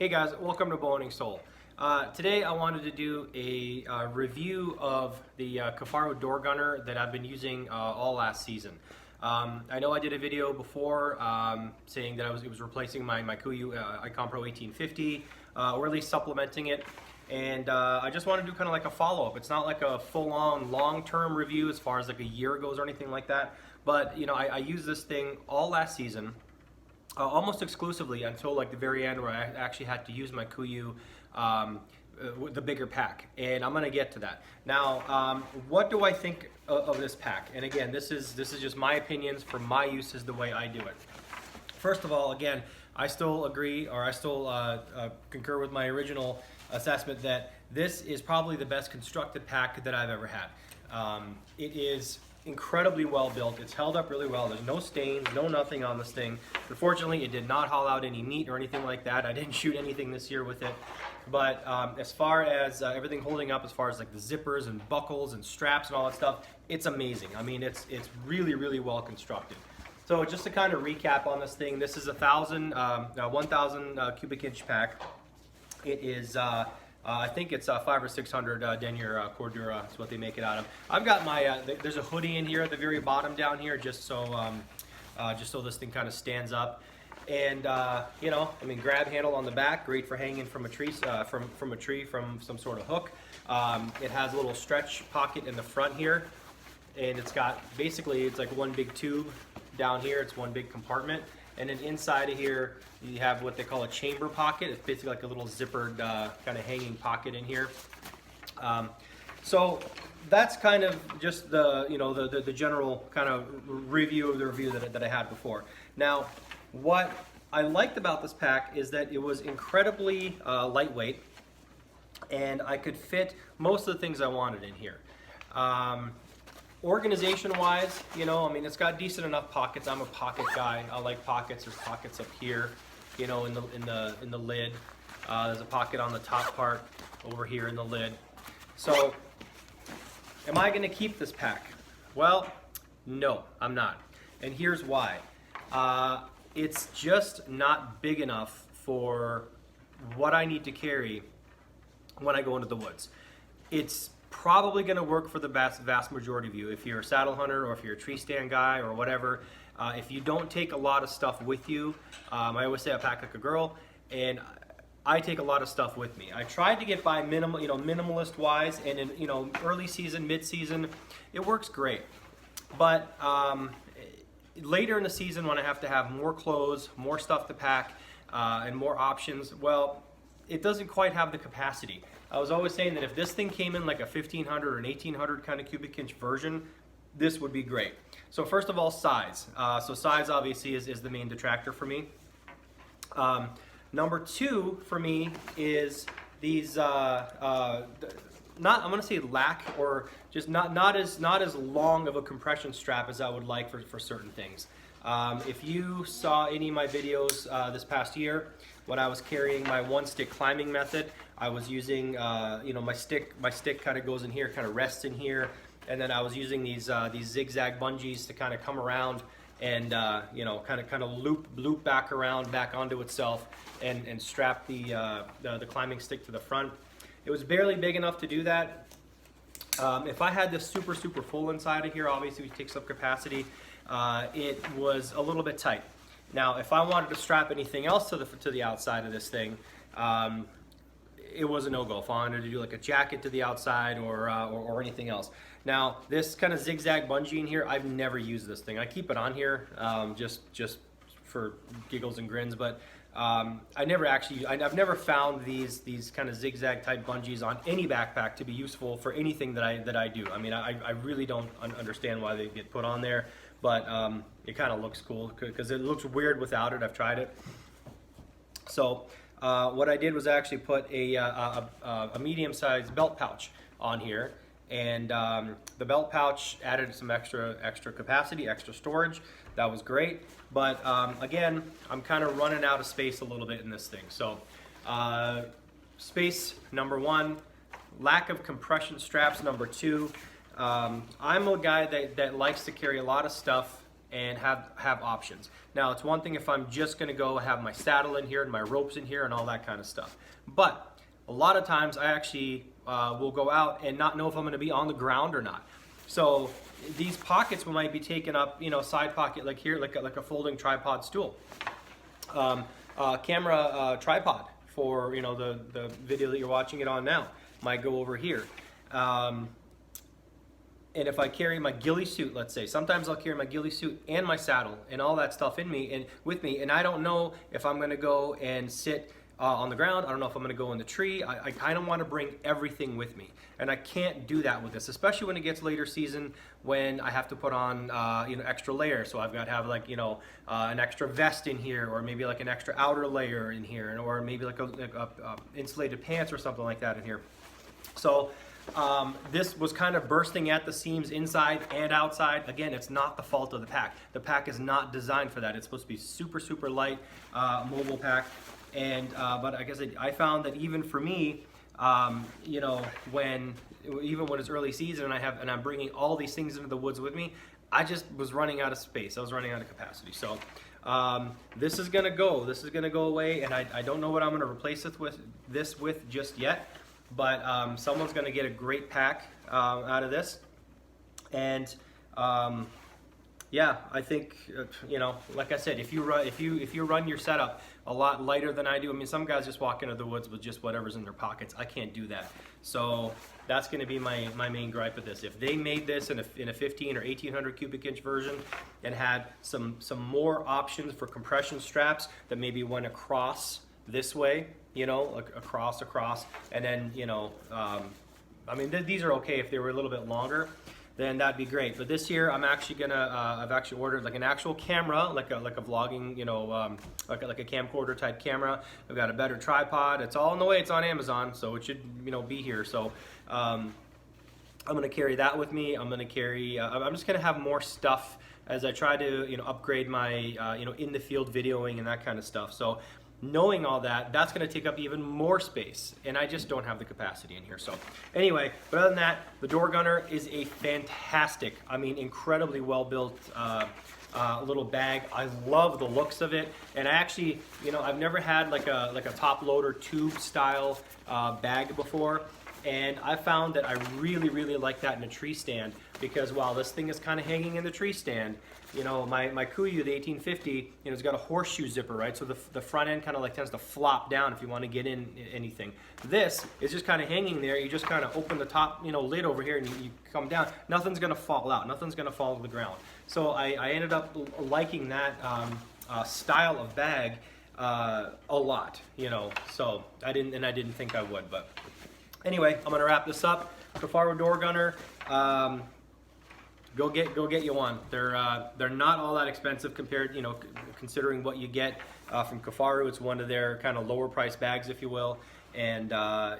Hey guys, welcome to Bowhunting Soul. Today I wanted to do a review of the Kifaru door gunner that I've been using all last season. I know I did a video before saying that it was replacing my Kuiu Icon Pro 1850, or at least supplementing it. And I just want to do kind of like a follow-up. It's not like a full-on long-term review as far as like a year goes or anything like that. But you know, I used this thing all last season. Almost exclusively until like the very end where I actually had to use my Kuiu the bigger pack, and I'm gonna get to that. Now, what do I think of this pack? And again, this is just my opinions for my uses the way I do it. First of all, again, I still agree, or I still concur with my original assessment that this is probably the best constructed pack that I've ever had. It is incredibly well built. It's held up really well. There's no stains, no nothing on this thing. Unfortunately, it did not haul out any meat or anything like that. I didn't shoot anything this year with it. But as far as everything holding up, as far as like the zippers and buckles and straps and all that stuff, it's amazing. I mean, it's really, really well constructed. So just to kind of recap on this thing, this is a 1,000 cubic inch pack. It is I think it's 500 or 600 denier Cordura is what they make it out of. I've got my there's a hoodie in here at the very bottom down here, just so this thing kind of stands up. And you know, I mean, grab handle on the back, great for hanging from a tree, from some sort of hook. It has a little stretch pocket in the front here, and it's got basically it's like one big tube down here. It's one big compartment. And then inside of here, you have what they call a chamber pocket. It's basically like a little zippered kind of hanging pocket in here. So that's kind of just the general kind of review of the review that I had before. Now, what I liked about this pack is that it was incredibly lightweight, and I could fit most of the things I wanted in here. Organization-wise, you know, I mean, it's got decent enough pockets. I'm a pocket guy. I like pockets. There's pockets up here, you know, in the lid. There's a pocket on the top part over here in the lid. So, am I going to keep this pack? Well, no, I'm not. And here's why. It's just not big enough for what I need to carry when I go into the woods. It's probably going to work for the vast majority of you. If you're a saddle hunter or if you're a tree stand guy or whatever, if you don't take a lot of stuff with you, I always say I pack like a girl, and I take a lot of stuff with me. I tried to get by minimalist wise, and in early season, mid season, it works great. But later in the season, when I have to have more clothes, more stuff to pack, and more options, well, it doesn't quite have the capacity. I was always saying that if this thing came in like a 1,500 or an 1,800 kind of cubic inch version, this would be great. So first of all, size. So size obviously is the main detractor for me. Number two for me is these, I'm gonna say lack, or just not as long of a compression strap as I would like for certain things. If you saw any of my videos this past year, when I was carrying my one stick climbing method, I was using my stick kind of goes in here, kind of rests in here, and then I was using these zigzag bungees to kind of come around and kind of loop back around back onto itself and strap the climbing stick to the front. It was barely big enough to do that. If I had this super full inside of here, obviously it takes up capacity. It was a little bit tight. Now, if I wanted to strap anything else to the outside of this thing, it was a no-go. If I wanted to do like a jacket to the outside or anything else. Now, this kind of zigzag bungee in here, I've never used this thing. I keep it on here just for giggles and grins, but I've never found these kind of zigzag type bungees on any backpack to be useful for anything that I do. I mean, I really don't understand why they get put on there, but it kind of looks cool because it looks weird without it. I've tried it. So what I did was actually put a medium-sized belt pouch on here, and the belt pouch added some extra capacity, extra storage. That was great, but again, I'm kind of running out of space a little bit in this thing. So space, number one. Lack of compression straps, number two. I'm a guy that likes to carry a lot of stuff and have options. Now, it's one thing if I'm just going to go have my saddle in here and my ropes in here and all that kind of stuff. But a lot of times I actually will go out and not know if I'm going to be on the ground or not. So these pockets might be taken up, you know, side pocket like here, like a folding tripod stool. Camera tripod for, you know, the video that you're watching it on now might go over here. And if I carry my ghillie suit, let's say, sometimes I'll carry my ghillie suit and my saddle and all that stuff in me and with me, and I don't know if I'm going to go and sit on the ground. I don't know if I'm going to go in the tree. I kind of want to bring everything with me, and I can't do that with this, especially when it gets later season when I have to put on you know, extra layers. So I've got to have, like, you know, an extra vest in here, or maybe like an extra outer layer in here, or maybe like a insulated pants or something like that in here. So this was kind of bursting at the seams inside and outside. Again, it's not the fault of the pack. The pack is not designed for that. It's supposed to be super, super light, mobile pack. And but like I said, I found that even for me, you know, even when it's early season and I'm bringing all these things into the woods with me, I just was running out of space. I was running out of capacity. So this is gonna go. This is gonna go away, and I don't know what I'm gonna replace it with just yet. But someone's going to get a great pack out of this, and yeah, I think you know, like I said, if you run your setup a lot lighter than I do. I mean, some guys just walk into the woods with just whatever's in their pockets. I can't do that. So that's going to be my main gripe with this. If they made this in a 15 or 1800 cubic inch version and had some more options for compression straps that maybe went across this way, you know, like across, and then, you know, I mean, these are okay if they were a little bit longer, then that'd be great. But this year, I'm actually gonna, I've actually ordered like an actual camera, like a vlogging, you know, like a camcorder type camera. I've got a better tripod. It's all on the way. It's on Amazon, so it should, you know, be here. So I'm gonna carry that with me. I'm gonna carry, I'm just gonna have more stuff as I try to, you know, upgrade my, you know, in the field videoing and that kind of stuff. So knowing all that, that's going to take up even more space, and I just don't have the capacity in here. So anyway, but other than that, the door gunner is a fantastic, I mean, incredibly well built little bag. I love the looks of it, and I actually, you know, I've never had like a top loader tube style bag before, and I found that I really like that in a tree stand, because while this thing is kind of hanging in the tree stand, you know, my Kuiu, the 1850, you know, it's got a horseshoe zipper, right? So the front end kind of like tends to flop down if you want to get in anything. This is just kind of hanging there. You just kind of open the top, you know, lid over here, and you come down. Nothing's going to fall out. Nothing's going to fall to the ground. So I ended up liking that style of bag a lot, you know. So I didn't think I would, but anyway, I'm going to wrap this up. Kifaru door gunner. Go get you one. They're not all that expensive compared, you know, considering what you get from Kifaru. It's one of their kind of lower price bags, if you will. And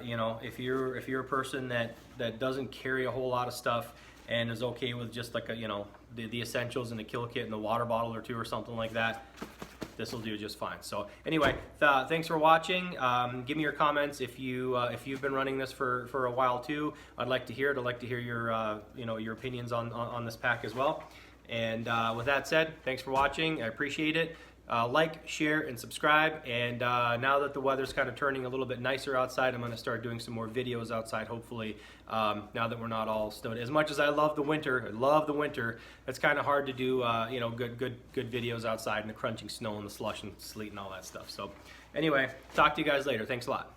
you know, if you're a person that doesn't carry a whole lot of stuff and is okay with just like a, you know, the essentials and the kill kit and the water bottle or two or something like that, this will do just fine. So anyway, thanks for watching. Give me your comments if you've been running this for a while too. I'd like to hear it. I'd like to hear your you know, your opinions on this pack as well. And with that said, thanks for watching. I appreciate it. Like, share, and subscribe. And now that the weather's kind of turning a little bit nicer outside, I'm going to start doing some more videos outside, hopefully, now that we're not all snowed. As much as I love the winter, it's kind of hard to do, you know, good videos outside in the crunching snow and the slush and sleet and all that stuff. So anyway, talk to you guys later. Thanks a lot.